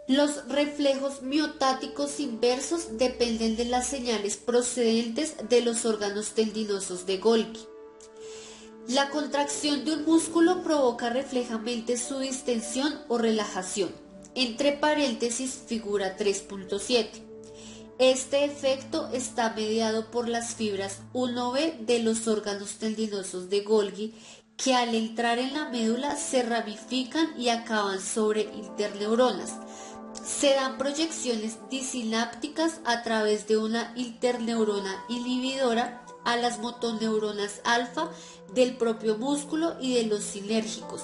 Los reflejos miotáticos inversos dependen de las señales procedentes de los órganos tendinosos de Golgi. La contracción de un músculo provoca reflejamente su distensión o relajación. Entre paréntesis, figura 3.7. Este efecto está mediado por las fibras 1B de los órganos tendinosos de Golgi que al entrar en la médula se ramifican y acaban sobre interneuronas. Se dan proyecciones disinápticas a través de una interneurona inhibidora a las motoneuronas alfa del propio músculo y de los sinérgicos,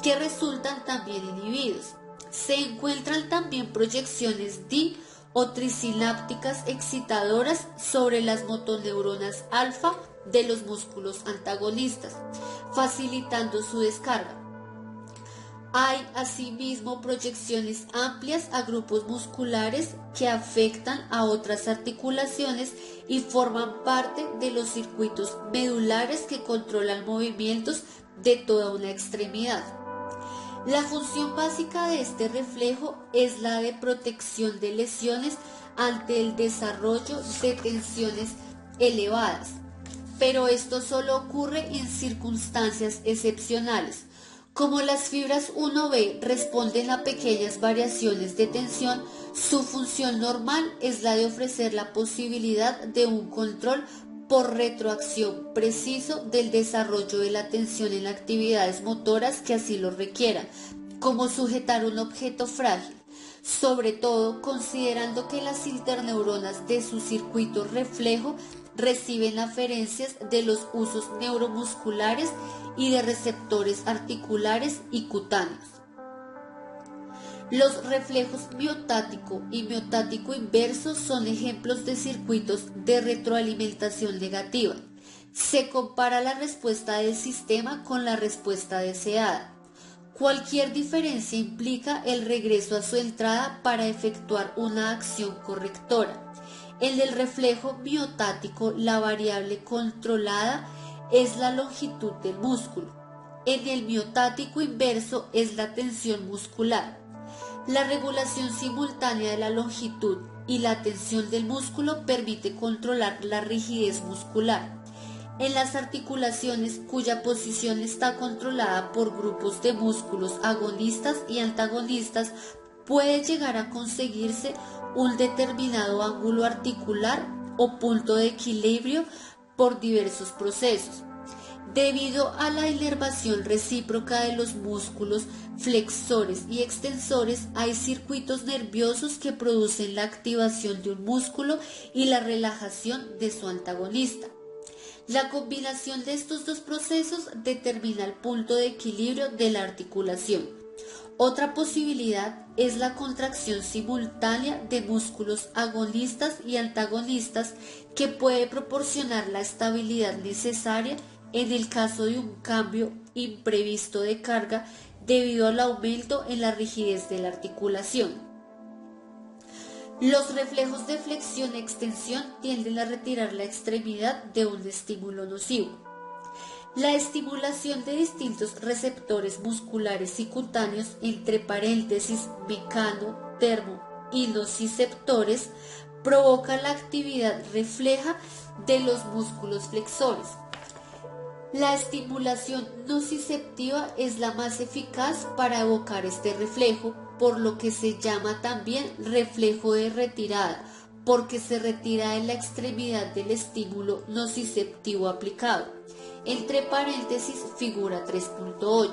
que resultan también inhibidos. Se encuentran también proyecciones di o trisinápticas excitadoras sobre las motoneuronas alfa de los músculos antagonistas, facilitando su descarga. Hay asimismo proyecciones amplias a grupos musculares que afectan a otras articulaciones y forman parte de los circuitos medulares que controlan movimientos de toda una extremidad. La función básica de este reflejo es la de protección de lesiones ante el desarrollo de tensiones elevadas, pero esto solo ocurre en circunstancias excepcionales. Como las fibras 1B responden a pequeñas variaciones de tensión, su función normal es la de ofrecer la posibilidad de un control por retroacción preciso del desarrollo de la tensión en actividades motoras que así lo requieran, como sujetar un objeto frágil, sobre todo considerando que las interneuronas de su circuito reflejo reciben aferencias de los usos neuromusculares y de receptores articulares y cutáneos. Los reflejos miotático y miotático inverso son ejemplos de circuitos de retroalimentación negativa. Se compara la respuesta del sistema con la respuesta deseada. Cualquier diferencia implica el regreso a su entrada para efectuar una acción correctora. En el reflejo miotático, la variable controlada es la longitud del músculo. En el miotático inverso es la tensión muscular. La regulación simultánea de la longitud y la tensión del músculo permite controlar la rigidez muscular. En las articulaciones cuya posición está controlada por grupos de músculos agonistas y antagonistas, puede llegar a conseguirse un determinado ángulo articular o punto de equilibrio por diversos procesos. Debido a la inervación recíproca de los músculos flexores y extensores, hay circuitos nerviosos que producen la activación de un músculo y la relajación de su antagonista. La combinación de estos dos procesos determina el punto de equilibrio de la articulación. Otra posibilidad es la contracción simultánea de músculos agonistas y antagonistas que puede proporcionar la estabilidad necesaria en el caso de un cambio imprevisto de carga debido al aumento en la rigidez de la articulación. Los reflejos de flexión-extensión tienden a retirar la extremidad de un estímulo nocivo. La estimulación de distintos receptores musculares y cutáneos, entre paréntesis, mecano, termo y nociceptores, provoca la actividad refleja de los músculos flexores. La estimulación nociceptiva es la más eficaz para evocar este reflejo, por lo que se llama también reflejo de retirada, porque se retira de la extremidad del estímulo nociceptivo aplicado. Entre paréntesis, figura 3.8.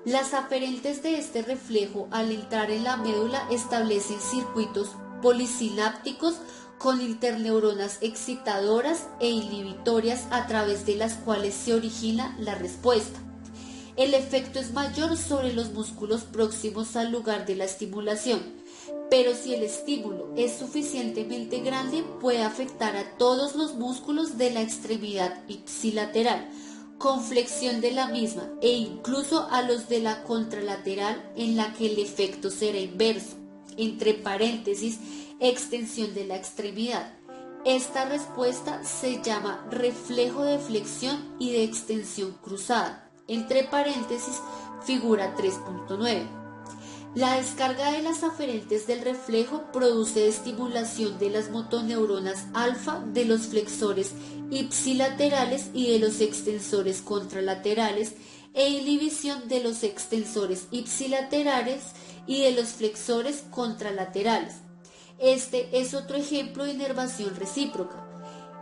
Las aferentes de este reflejo al entrar en la médula establecen circuitos polisinápticos con interneuronas excitadoras e inhibitorias a través de las cuales se origina la respuesta. El efecto es mayor sobre los músculos próximos al lugar de la estimulación, pero si el estímulo es suficientemente grande puede afectar a todos los músculos de la extremidad ipsilateral, con flexión de la misma e incluso a los de la contralateral en la que el efecto será inverso, entre paréntesis, extensión de la extremidad. Esta respuesta se llama reflejo de flexión y de extensión cruzada, entre paréntesis, figura 3.9. La descarga de las aferentes del reflejo produce estimulación de las motoneuronas alfa de los flexores ipsilaterales y de los extensores contralaterales e inhibición de los extensores ipsilaterales y de los flexores contralaterales. Este es otro ejemplo de inervación recíproca.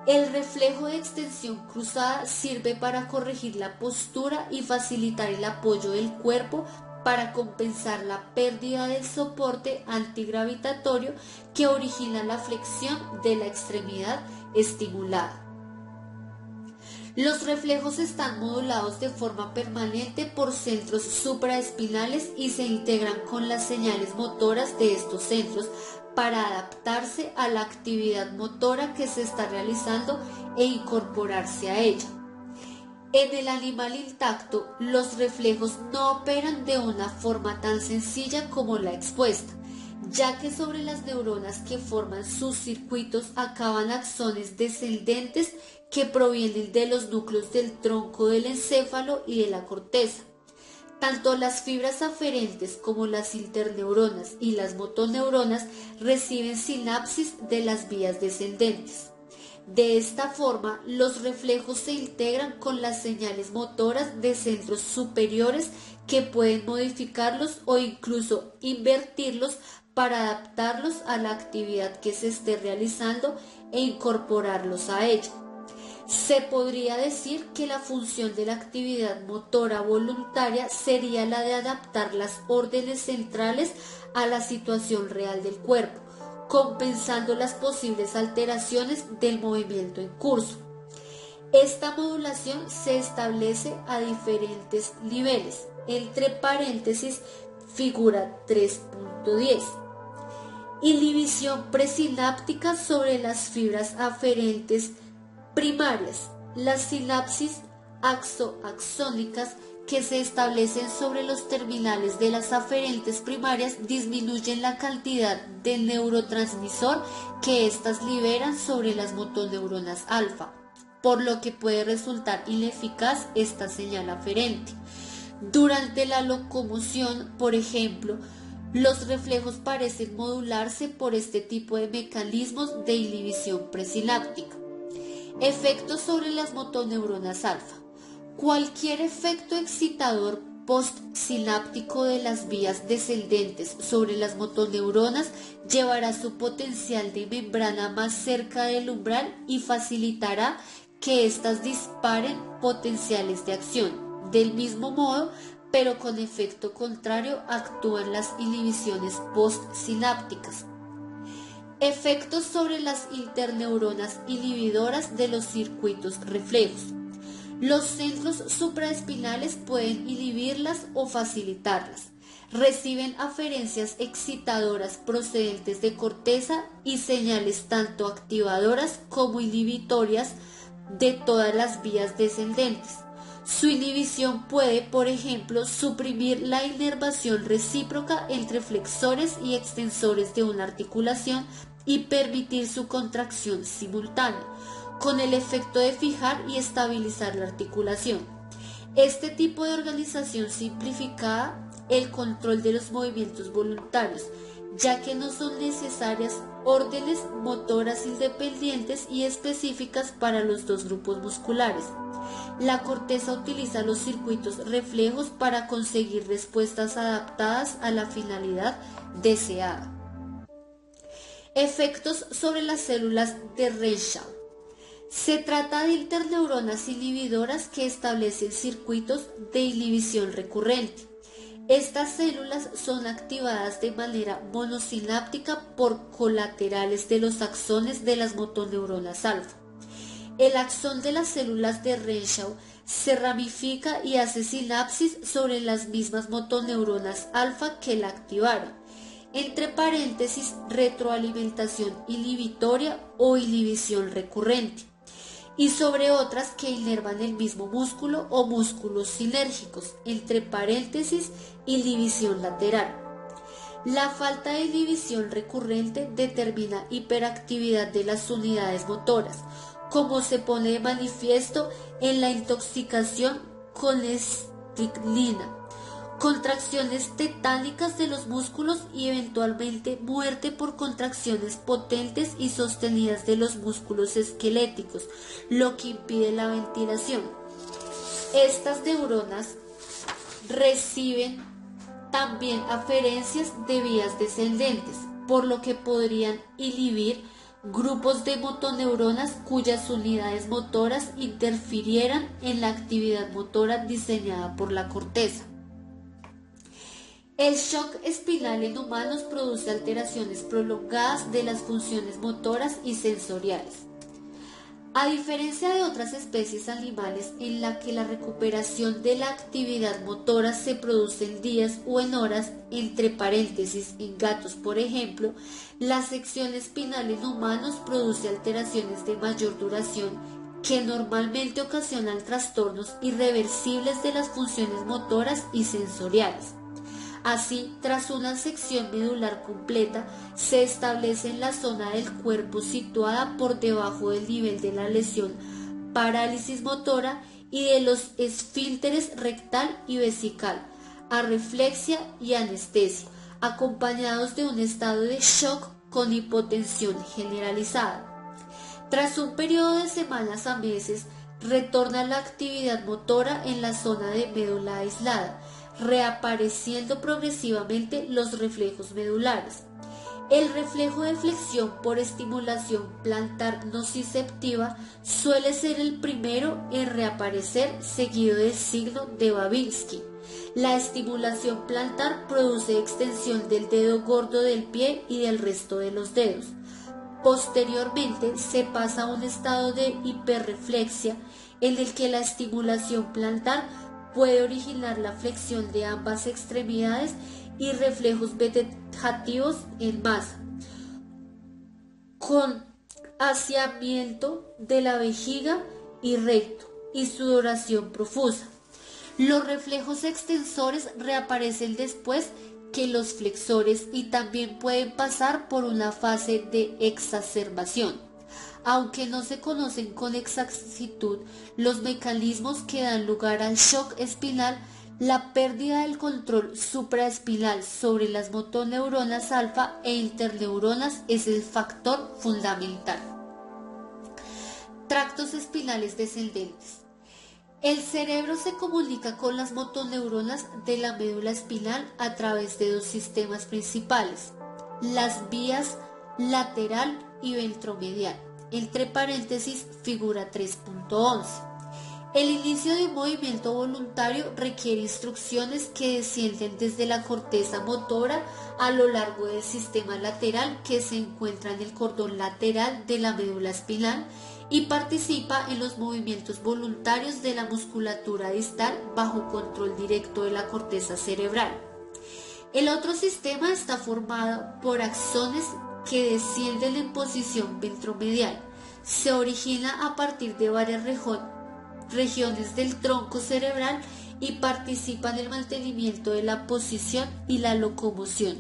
El reflejo de extensión cruzada sirve para corregir la postura y facilitar el apoyo del cuerpo para compensar la pérdida del soporte antigravitatorio que origina la flexión de la extremidad estimulada. Los reflejos están modulados de forma permanente por centros supraespinales y se integran con las señales motoras de estos centros para adaptarse a la actividad motora que se está realizando e incorporarse a ella. En el animal intacto, los reflejos no operan de una forma tan sencilla como la expuesta, ya que sobre las neuronas que forman sus circuitos acaban axones descendentes que provienen de los núcleos del tronco del encéfalo y de la corteza. Tanto las fibras aferentes como las interneuronas y las motoneuronas reciben sinapsis de las vías descendentes. De esta forma, los reflejos se integran con las señales motoras de centros superiores que pueden modificarlos o incluso invertirlos para adaptarlos a la actividad que se esté realizando e incorporarlos a ella. Se podría decir que la función de la actividad motora voluntaria sería la de adaptar las órdenes centrales a la situación real del cuerpo, compensando las posibles alteraciones del movimiento en curso. Esta modulación se establece a diferentes niveles, entre paréntesis figura 3.10. Inhibición presináptica sobre las fibras aferentes primarias. Las sinapsis axónicas que se establecen sobre los terminales de las aferentes primarias disminuyen la cantidad de neurotransmisor que éstas liberan sobre las motoneuronas alfa, por lo que puede resultar ineficaz esta señal aferente. Durante la locomoción, por ejemplo, los reflejos parecen modularse por este tipo de mecanismos de inhibición presináptica. Efectos sobre las motoneuronas alfa. Cualquier efecto excitador postsináptico de las vías descendentes sobre las motoneuronas llevará su potencial de membrana más cerca del umbral y facilitará que éstas disparen potenciales de acción. Del mismo modo, pero con efecto contrario, actúan las inhibiciones postsinápticas. Efectos sobre las interneuronas inhibidoras de los circuitos reflejos. Los centros supraespinales pueden inhibirlas o facilitarlas. Reciben aferencias excitadoras procedentes de corteza y señales tanto activadoras como inhibitorias de todas las vías descendentes. Su inhibición puede, por ejemplo, suprimir la inervación recíproca entre flexores y extensores de una articulación y permitir su contracción simultánea, con el efecto de fijar y estabilizar la articulación. Este tipo de organización simplificada el control de los movimientos voluntarios, ya que no son necesarias órdenes motoras independientes y específicas para los dos grupos musculares. La corteza utiliza los circuitos reflejos para conseguir respuestas adaptadas a la finalidad deseada. Efectos sobre las células de Renshaw. Se trata de interneuronas inhibidoras que establecen circuitos de inhibición recurrente. Estas células son activadas de manera monosináptica por colaterales de los axones de las motoneuronas alfa. El axón de las células de Renshaw se ramifica y hace sinapsis sobre las mismas motoneuronas alfa que la activaron, entre paréntesis retroalimentación inhibitoria o inhibición recurrente, y sobre otras que inervan el mismo músculo o músculos sinérgicos, entre paréntesis inhibición lateral. La falta de inhibición recurrente determina hiperactividad de las unidades motoras, como se pone de manifiesto en la intoxicación con estricnina, contracciones tetánicas de los músculos y eventualmente muerte por contracciones potentes y sostenidas de los músculos esqueléticos, lo que impide la ventilación. Estas neuronas reciben también aferencias de vías descendentes, por lo que podrían inhibir grupos de motoneuronas cuyas unidades motoras interfirieran en la actividad motora diseñada por la corteza. El shock espinal en humanos produce alteraciones prolongadas de las funciones motoras y sensoriales. A diferencia de otras especies animales en la que la recuperación de la actividad motora se produce en días o en horas, entre paréntesis, en gatos por ejemplo, la sección espinal en humanos produce alteraciones de mayor duración que normalmente ocasionan trastornos irreversibles de las funciones motoras y sensoriales. Así, tras una sección medular completa, se establece en la zona del cuerpo situada por debajo del nivel de la lesión parálisis motora y de los esfínteres rectal y vesical, arreflexia y anestesia, acompañados de un estado de shock con hipotensión generalizada. Tras un periodo de semanas a meses, retorna la actividad motora en la zona de médula aislada, reapareciendo progresivamente los reflejos medulares. El reflejo de flexión por estimulación plantar nociceptiva suele ser el primero en reaparecer, seguido del signo de Babinski. La estimulación plantar produce extensión del dedo gordo del pie y del resto de los dedos. Posteriormente se pasa a un estado de hiperreflexia en el que la estimulación plantar puede originar la flexión de ambas extremidades y reflejos vegetativos en masa, con aseamiento de la vejiga y recto y sudoración profusa. Los reflejos extensores reaparecen después que los flexores y también pueden pasar por una fase de exacerbación. Aunque no se conocen con exactitud los mecanismos que dan lugar al shock espinal, la pérdida del control supraespinal sobre las motoneuronas alfa e interneuronas es el factor fundamental. Tractos espinales descendentes. El cerebro se comunica con las motoneuronas de la médula espinal a través de dos sistemas principales, las vías lateral y ventromedial. Entre paréntesis, figura 3.11. El inicio de un movimiento voluntario requiere instrucciones que descienden desde la corteza motora a lo largo del sistema lateral que se encuentra en el cordón lateral de la médula espinal y participa en los movimientos voluntarios de la musculatura distal bajo control directo de la corteza cerebral. El otro sistema está formado por axones que descienden en posición ventromedial. Se origina a partir de varias regiones del tronco cerebral y participa en el mantenimiento de la posición y la locomoción.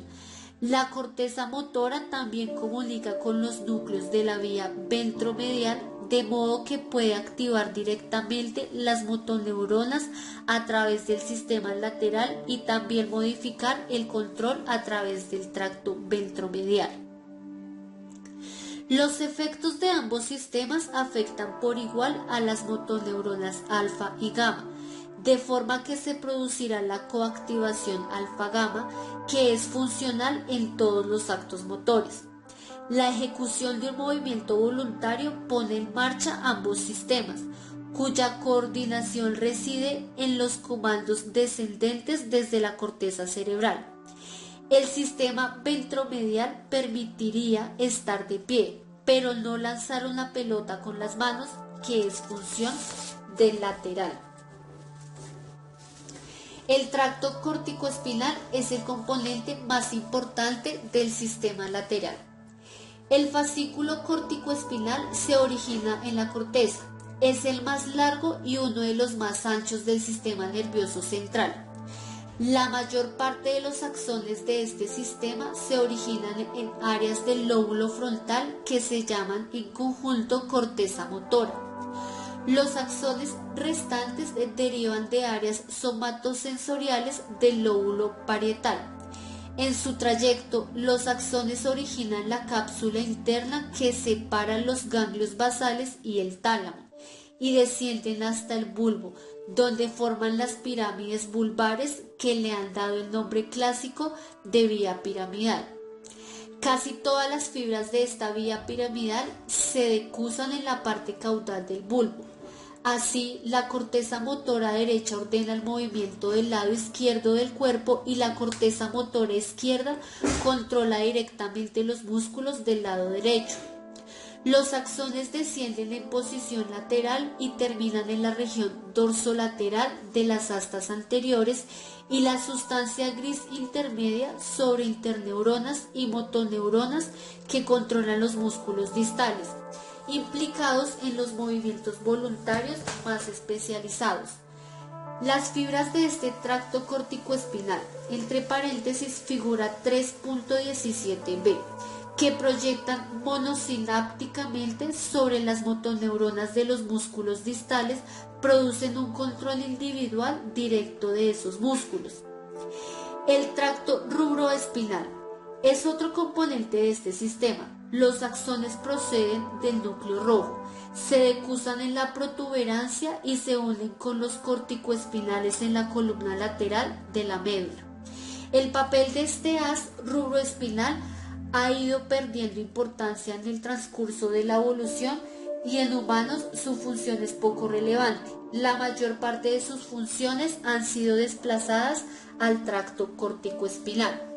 La corteza motora también comunica con los núcleos de la vía ventromedial, de modo que puede activar directamente las motoneuronas a través del sistema lateral y también modificar el control a través del tracto ventromedial. Los efectos de ambos sistemas afectan por igual a las motoneuronas alfa y gamma, de forma que se producirá la coactivación alfa-gamma, que es funcional en todos los actos motores. La ejecución de un movimiento voluntario pone en marcha ambos sistemas, cuya coordinación reside en los comandos descendentes desde la corteza cerebral. El sistema ventromedial permitiría estar de pie, pero no lanzar una pelota con las manos, que es función del lateral. El tracto corticoespinal es el componente más importante del sistema lateral. El fascículo corticoespinal se origina en la corteza. Es el más largo y uno de los más anchos del sistema nervioso central. La mayor parte de los axones de este sistema se originan en áreas del lóbulo frontal que se llaman en conjunto corteza motora. Los axones restantes derivan de áreas somatosensoriales del lóbulo parietal. En su trayecto, los axones originan la cápsula interna que separa los ganglios basales y el tálamo, y descienden hasta el bulbo, donde forman las pirámides vulvares que le han dado el nombre clásico de vía piramidal. Casi todas las fibras de esta vía piramidal se decusan en la parte caudal del bulbo. Así, la corteza motora derecha ordena el movimiento del lado izquierdo del cuerpo y la corteza motora izquierda controla directamente los músculos del lado derecho. Los axones descienden en posición lateral y terminan en la región dorsolateral de las astas anteriores y la sustancia gris intermedia sobre interneuronas y motoneuronas que controlan los músculos distales, implicados en los movimientos voluntarios más especializados. Las fibras de este tracto corticoespinal, entre paréntesis figura 3.17b, que proyectan monosinápticamente sobre las motoneuronas de los músculos distales, producen un control individual directo de esos músculos. El tracto rubroespinal es otro componente de este sistema. Los axones proceden del núcleo rojo, se decusan en la protuberancia y se unen con los corticoespinales en la columna lateral de la médula. El papel de este haz rubroespinal ha ido perdiendo importancia en el transcurso de la evolución y en humanos su función es poco relevante. La mayor parte de sus funciones han sido desplazadas al tracto corticoespinal.